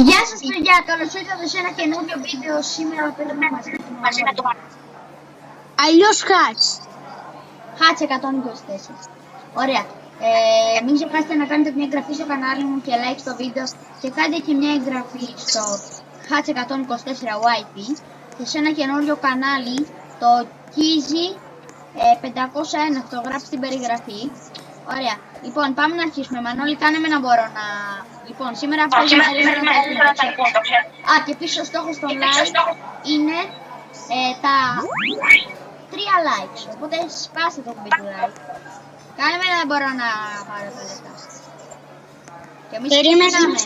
Γεια σας παιδιά, καλώς ήρθατε σε ένα καινούριο βίντεο. Σήμερα παίζουμε μαζί με το Αλλιώς Χάτς. Χάτς 124. Ωραία. Μην ξεχάσετε να κάνετε μια εγγραφή στο κανάλι μου και like στο βίντεο και κάντε και μια εγγραφή στο Χάτς 124YP και σε ένα καινούριο κανάλι, το Kizzy 501, το γράψει στην περιγραφή. Ωραία. Λοιπόν, πάμε να αρχίσουμε. Μανώλη, κάνε με να μπορώ να... Λοιπόν, σήμερα παίζουμε ελεύθερα τα icon, το ξέρω. Α, και επίσης ο στόχος των like είναι τα 3 likes. Οπότε σπάστε το κουμπί του like. Κάνε με να μπορώ να πάρω τα λεπτά. Και εμείς ξεκινάμε.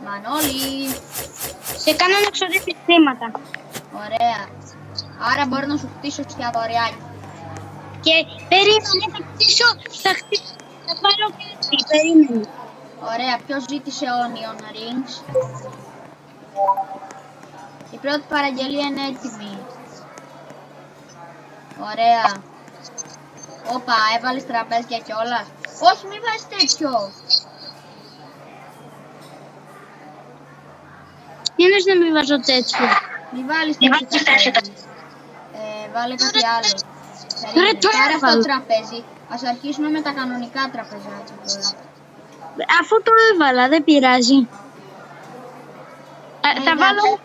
Μανώλη. Σε κάνω να ξοδεύεις χρήματα. Ωραία. Άρα μπορώ να σου χτίσω εστιατοριάκι. Και περίμενε, θα χτίσω, θα πάρω κάτι, περίμενε. Ωραία, ποιος ζήτησε Onion Rings? Η πρώτη παραγγελία είναι έτοιμη. Ωραία. Όπα, έβαλες τραπέζια κιόλας. Όχι, μη βάζεις τέτοιο. Τι εννοείς να μην βάζω τέτοιο? Μη βάλεις τέτοιο. Βάλε κάτι άλλο. Πάρε αυτό το τραπέζι. Ας αρχίσουμε με τα κανονικά τραπεζάκια τώρα. Αφού το έβαλα, δεν πειράζει. Θα βάλω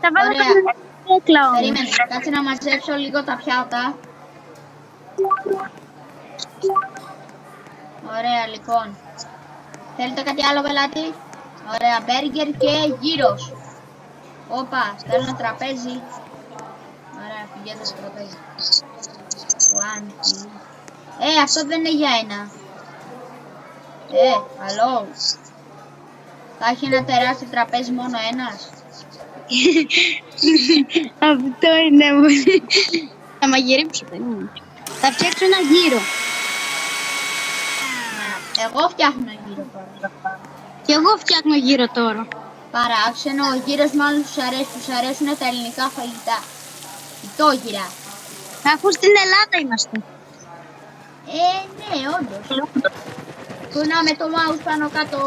κανένα όμως. Περίμενε, κάτσε να μαζέψω λίγο τα πιάτα. Ωραία, λοιπόν. Θέλετε κάτι άλλο, πελάτη? Ωραία, μπέργκερ και γύρος. Όπα, θέλω ένα τραπέζι. Ωραία, πηγαίνετε στο τραπέζι. Αυτό δεν είναι για ένα. Καλό. Θα έχει ένα τεράστιο τραπέζι μόνο ένας. Αυτό είναι. Θα μαγειρέψω, περίμενε. Θα φτιάξω ένα γύρο. Εγώ φτιάχνω γύρο τώρα. Και εγώ φτιάχνω γύρο τώρα. Παράξενο, ο γύρος μάλλον τους αρέσουν τα ελληνικά φαγητά. Φυτόγυρα. Αφού στην Ελλάδα είμαστε. Ναι, όντως. Κουνάμε το mouse πάνω κάτω.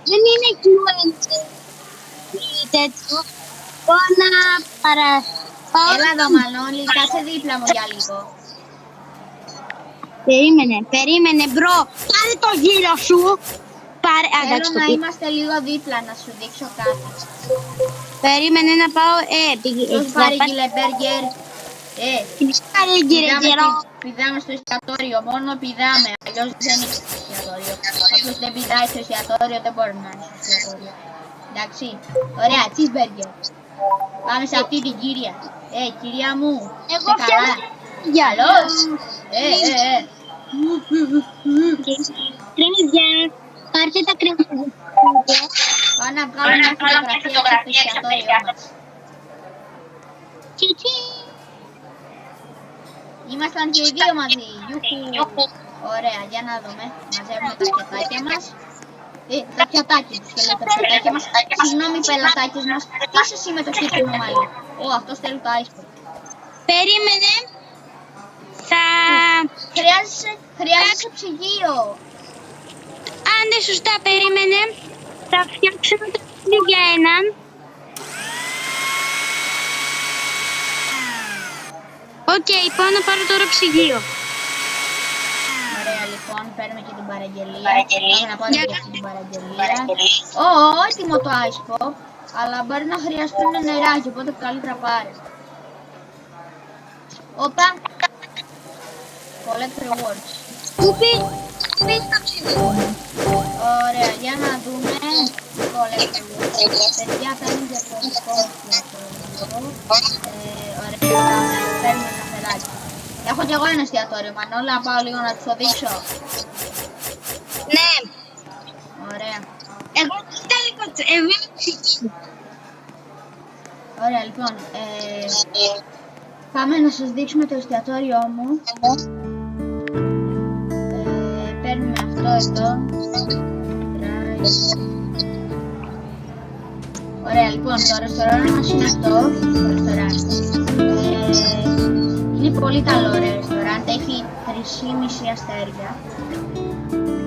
Δεν είναι influencer ή τέτοιο. Πάω να Έλα εδώ Μανώλη, κάτσε δίπλα μου για λίγο. Περίμενε μπρο. Πάρε το γύρο σου. Θέλω να είμαστε λίγο δίπλα να σου δείξω κάτι. Περίμενε να πάω. Ποιος πάρει γιλεμπέργκερ? Πηδάμε στο εστιατόριο, μόνο πηδάμε, αλλιώς δεν είναι στο εστιατόριο. Όποιος δεν πηδάει στο εστιατόριο δεν μπορεί να είναι στο εστιατόριο. Εντάξει, ωραία, cheeseburger. Πάμε σε αυτή την κύρια. Κυρία μου, είστε καλά? Καλώς. Κρέμιδια, πάρτε τα κρέμιδια. Πάω να βγάλω μια φωτογραφία στο εστιατόριο μας. Ήμασταν και οι δύο μαζί. Ιουχου. Ωραία, για να δούμε. Μαζεύουμε τα πιατάκια μας. Τα πιατάκια τους και λέω τα πιατάκια μας. Συγγνώμη πελατάκες μας. Τι είσαι εσύ με το κίτρινο μαλλί? Αυτός θέλει το iceberg. Περίμενε. Χρειάζεσαι ψυγείο. Ναι, σωστά, περίμενε. Θα φτιάξω το ψυγείο για έναν. Οκ, πάω να πάρω τώρα ψυγείο. Ωραία, λοιπόν, παίρνουμε και την παραγγελία. Πάμε να πάρουμε και αυτή την παραγγελία. Έτοιμο το ice pop, αλλά μπορεί να χρειαστούν νεράκι, οπότε καλύτερα πάρε. Όπα. Collect rewards. Πού πει το ψυγείο? Ωραία, για να δούμε. Collect rewards. Παιδιά, παίρνουν και το δικό μου. Ωραία, παίρνουμε ένα φελάκι. Έχω κι εγώ ένα εστιατόριο, Μανώλη, να πάω λίγο να τους το δείξω. Ναι. Ωραία. Εγώ ψυγείο. Ωραία, λοιπόν. Πάμε να σας δείξουμε το εστιατόριό μου. Παίρνουμε αυτό εδώ. Ωραία, λοιπόν, το ρεστοράν μας είναι αυτό. Το ρεστοράν. Είναι πολύ καλό ρεστοράν, έχει 3 3,5 αστέρια.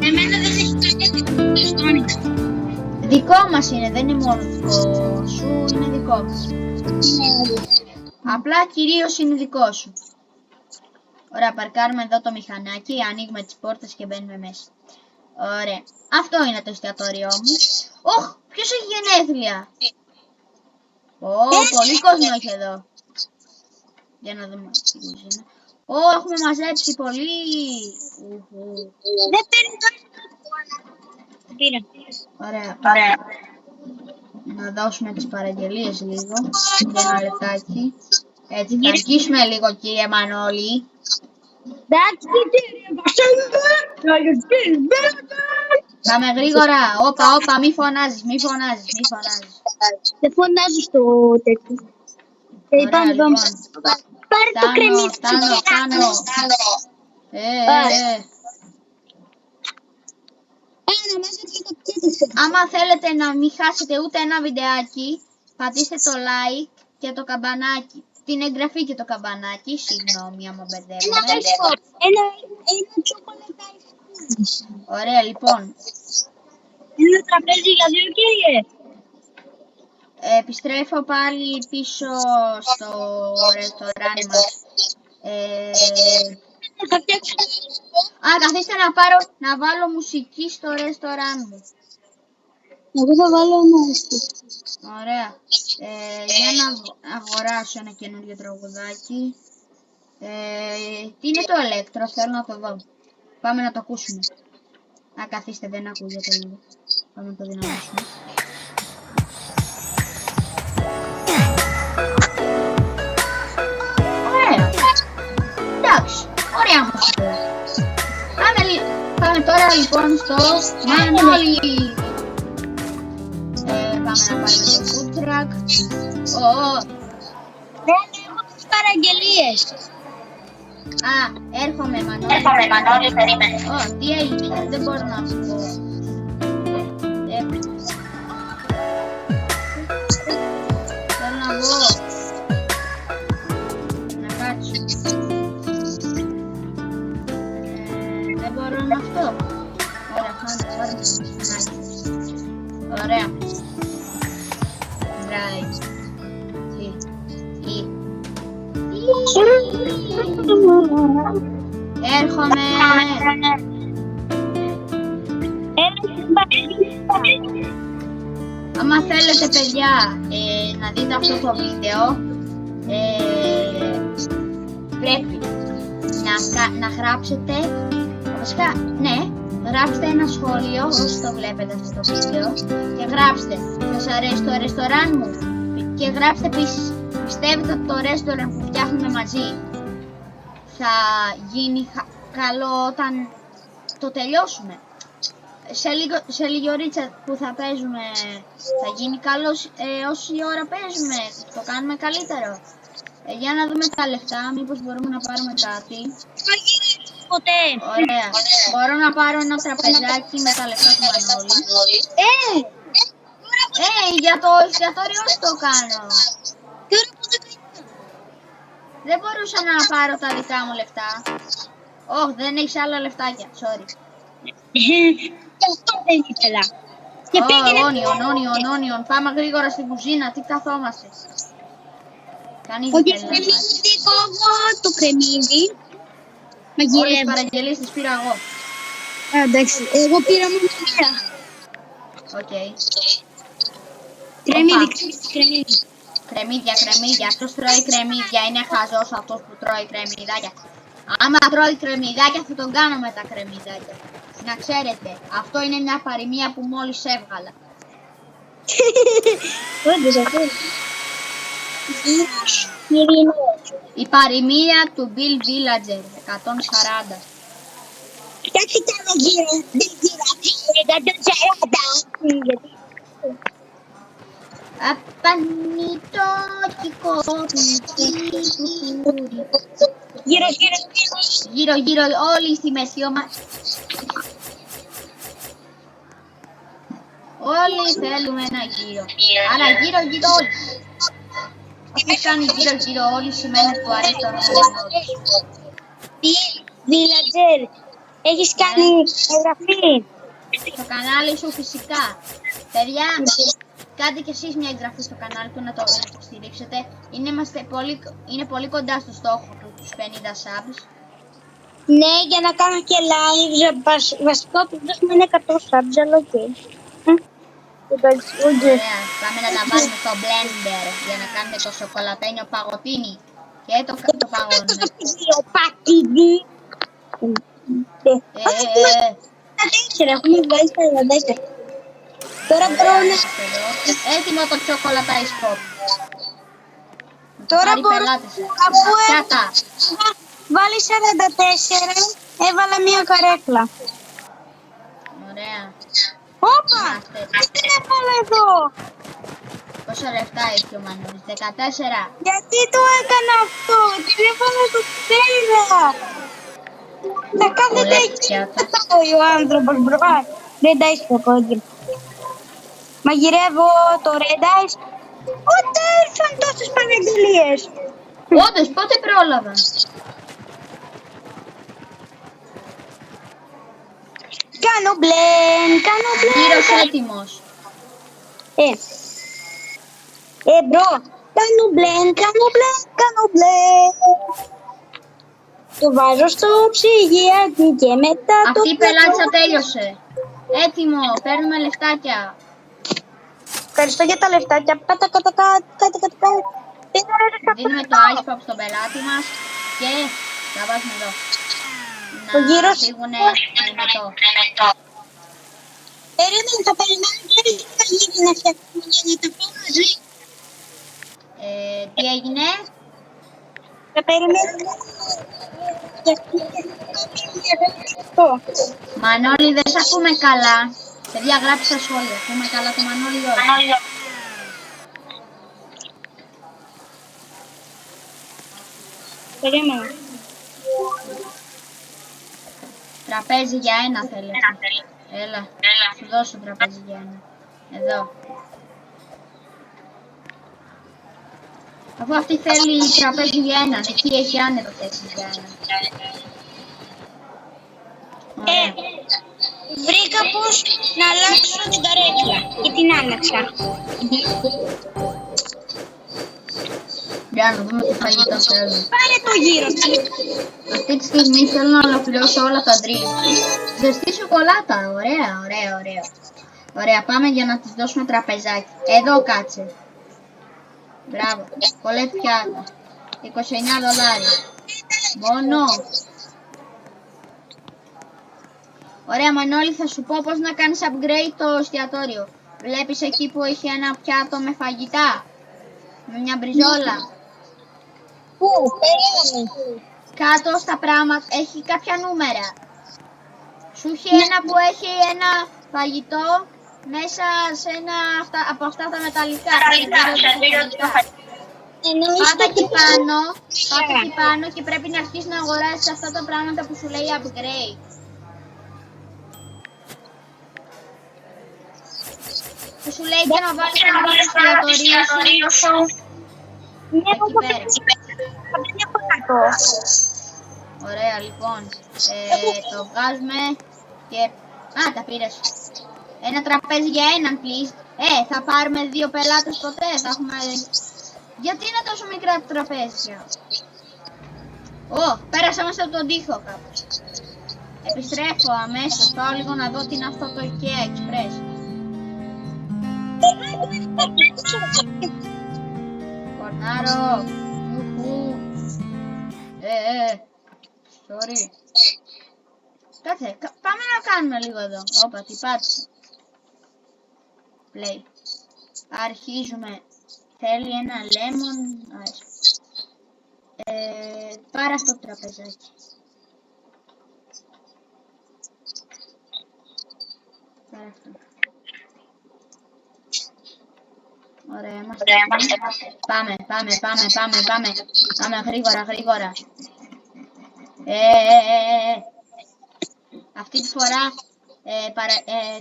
Εμένα δεν έχει κανένα στο άνοιξα. Δικό μας είναι, δεν είναι μόνο δικό σου, είναι δικό μας. Απλά κυρίως είναι δικό σου. Ωραία, παρκάρουμε εδώ το μηχανάκι, ανοίγουμε τις πόρτες και μπαίνουμε μέσα. Ωραία. Αυτό είναι το εστιατόριό μου. Ωχ, ποιος έχει γενέθλια? Πολύ κόσμο έχει εδώ. Για να δούμε την κουζίνα. Έχουμε μαζέψει πολύ. Δεν παίρνει το πήρα. Ωραία. Να δώσουμε τις παραγγελίες λίγο. Για ένα λεπτάκι. Έτσι, θα αρχίσουμε λίγο, κύριε Μανώλη. Εντάξει, κύριε Βασίλη. Πάμε γρήγορα. Όπα, μη φωνάζεις. Δεν φωνάζω στο τέτοιο. Ωραία, λοιπόν. Πάρε το κρεμμύδι. Φτάνω. Να μαζέψω το πιέτο. Άμα θέλετε να μην χάσετε ούτε ένα βιντεάκι, πατήστε το like και το καμπανάκι. Την εγγραφή και το καμπανάκι. Συγγνώμη άμα μπερδεύομαι. Ένα τσοκολατάκι. Ωραία, λοιπόν. Ένα τραπέζι για 2, κύριε. Επιστρέφω πάλι πίσω στο ρεστοράν μας. Θα φτιάξω. Καθίστε να βάλω μουσική στο ρεστοράν μου. Εγώ θα βάλω ένα αστή. Ωραία. Για να αγοράσω ένα καινούριο τραγουδάκι. Τι είναι το Electro, θέλω να το δω. Πάμε να το ακούσουμε. Καθίστε, δεν ακούγεται λίγο. Πάμε να το δυναμώσουμε. Ωραία. Εντάξει, ωραία μουσική. Πάμε τώρα λοιπόν στο Μανώλη. Πάμε να πάρουμε το food truck. Έχω τις παραγγελίες. Έρχομαι Μανώλη, περίμενε. Τι έγινε, δεν μπορώ να σου πω. Θέλω να βγω. Να κάτσω. Δεν μπορώ να αυτό. Ωραία, πάρουμε το μηχανάκι. Ωραία. Drive. Έρχομαι. Άμα θέλετε παιδιά να δείτε αυτό το βίντεο, πρέπει να γράψετε, βασικά ναι, γράψτε ένα σχόλιο όσοι το βλέπετε αυτό το βίντεο και γράψτε σας αρέσει το ρεστοράν μου και γράψτε επίσης πιστεύετε ότι το ρεστοράν που φτιάχνουμε μαζί θα γίνει καλό όταν το τελειώσουμε. Σε λίγη ωρίτσα που θα παίζουμε θα γίνει καλό όση ώρα παίζουμε, το κάνουμε καλύτερο. Για να δούμε τα λεφτά, μήπως μπορούμε να πάρουμε κάτι. Ποτέ. Ωραία. Μπορώ να πάρω ένα τραπεζάκι με τα λεφτά του Μανώλη. Για το εστιατόριό σου το κάνω. Δεν μπορούσα να πάρω τα δικά μου λεφτά. Δεν έχεις άλλα λεφτάκια, sorry. Αυτό δεν ήθελα. Όνιον. Πάμε γρήγορα στην κουζίνα, τι καθόμαστε. Κανείς Όχι, δεν θέλει να πάει. δικό εγώ το κρεμμύδι. Όλες τις παραγγελίες τις πήρα εγώ. Εντάξει, εγώ πήρα μόνο μία. Οκ. Κρεμμύδια. Αυτός τρώει κρεμμύδια. Είναι χαζός αυτός που τρώει κρεμμυδάκια. Άμα τρώει κρεμμυδάκια θα τον κάνω με τα κρεμμυδάκια. Να ξέρετε, αυτό είναι μια παροιμία που μόλις έβγαλα. Η παροιμία του Bill Villager 140. Κοιτάξτε τα γύρω, Bill Villager 140. Απανιτώτικο γύρω όλοι στη μέση όλοι θέλουμε ένα γύρο. Άρα γύρω όλοι. Όποιος κάνει γύρω όλοι σημαίνει που αρέσει το όνομα. Villager, έχεις κάνει εγγραφή? Στο κανάλι σου φυσικά. Παιδιά, κάντε κι εσείς μια εγγραφή στο κανάλι του να το στηρίξετε. Είναι πολύ κοντά στο στόχο του, τους 50 subs. Ναι, για να κάνω και live. Βασικό του δώσουμε είναι 100 subs, αλλά οκ. Ωραία, πάμε να τα βάλουμε στο blender για να κάνουμε το σοκολατένιο παγωτίνι. Και το παγώνουμε. Το πατίνι. Έχουμε βγάλει 44. Τώρα μπορώ να... Έτοιμο το chocolate pop. Τώρα μπορώ να βάλει 44, έβαλα μία καρέκλα. Ωραία. Όπα! Τι την έβαλα εδώ! Πόσα λεφτά έχει ο Μανώλης? 14. Γιατί το έκανα αυτό? Την έβαλα το πέρα. Τα κάθεται εκεί ο άνθρωπος μπροστά. Red Ice το κόκκινο. Μαγειρεύω το Red Ice. Πότε ήρθαν τόσες παραγγελίες? Όντως, πότε πρόλαβα? Κάνω μπλεν. Γύρος έτοιμος. Μπρο. Κάνω μπλεν. Το βάζω στο ψυγιάκι και μετά το... Αυτή η πελάτησα τέλειωσε. Έτοιμο, παίρνουμε λεφτάκια. Ευχαριστώ για τα λεφτάκια. Κάτα. Δίνουμε το ice pop στον πελάτη μας και τα βάζουμε εδώ. Το γύρο Να φύγουνε με το. Περίμενε, θα περιμένω και θα γίνει να φτιάξουμε για να τα πω μαζί. Τι έγινε? Θα περιμένω Μανώλη, δεν σε ακούμε καλά. Παιδιά, γράψτε στα σχόλια. Ακούμε καλά το Μανώλη όχι? Περίμενε. Τραπέζι για ένα θέλετε? Έλα, σου δώσω τραπέζι για ένα. Εδώ. Αφού αυτή θέλει τραπέζι για έναν, εκεί έχει άνετο θέσεις για έναν. Βρήκα πως να αλλάξω την καρέκλα και την άλλαξα. Για να δούμε τι φαγητό θέλουμε. Πάρε το γύρο. Αυτή τη στιγμή θέλω να ολοκληρώσω όλα τα ντριμ. Ζεστή σοκολάτα, ωραία. Ωραία, πάμε για να της δώσουμε τραπεζάκι. Εδώ κάτσε. Μπράβο, κολλέ πιάτα. $29. Μόνο. Ωραία Μανώλη, θα σου πω πώς να κάνεις upgrade το εστιατόριο. Βλέπεις εκεί που έχει ένα πιάτο με φαγητά. Με μια μπριζόλα. Πού, περίμενε. Κάτω στα πράγματα έχει κάποια νούμερα. Σου έχει ένα που έχει ένα φαγητό μέσα σε ένα από αυτά τα μεταλλικά. Πάτα εκεί πάνω και πρέπει να αρχίσεις να αγοράσεις αυτά τα πράγματα που σου λέει upgrade. Που σου λέει και να βάλεις το νούμερο του εστιατορίου σου. Εκεί πέρα. Ωραία, λοιπόν. Το βγάζουμε και... Α, τα πήρες. Ένα τραπέζι για έναν, please. Θα πάρουμε 2 πελάτες ποτέ. Θα έχουμε... Γιατί είναι τόσο μικρά τα τραπέζια? Πέρασα μέσα από τον τοίχο κάπως. Επιστρέφω αμέσως. Πάω λίγο να δω τι είναι αυτό το IKEA Express. Κορνάρω. Sorry. Κάτσε, πάμε να κάνουμε λίγο εδώ. Όπα, τι πάτησε. Play. Αρχίζουμε. Θέλει ένα lemon. Πάρε αυτό το τραπεζάκι. Πάρε αυτό. Ωραία, είμαστε. Πάμε γρήγορα. Αυτή τη φορά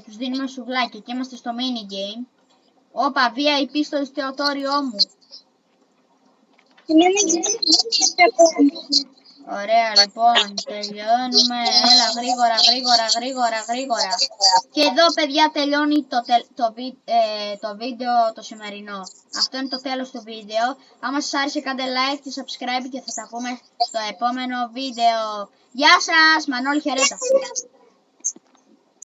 τους δίνουμε σουβλάκι και είμαστε στο mini game. Όπα, VIP στο εστιατόριό μου. Ωραία, λοιπόν, τελειώνουμε. Έλα, γρήγορα. Και εδώ, παιδιά, τελειώνει το βίντεο το σημερινό. Αυτό είναι το τέλος του βίντεο. Άμα σας άρεσε, κάντε like και subscribe και θα τα πούμε στο επόμενο βίντεο. Γεια σας, Μανώλη, χαιρέτα.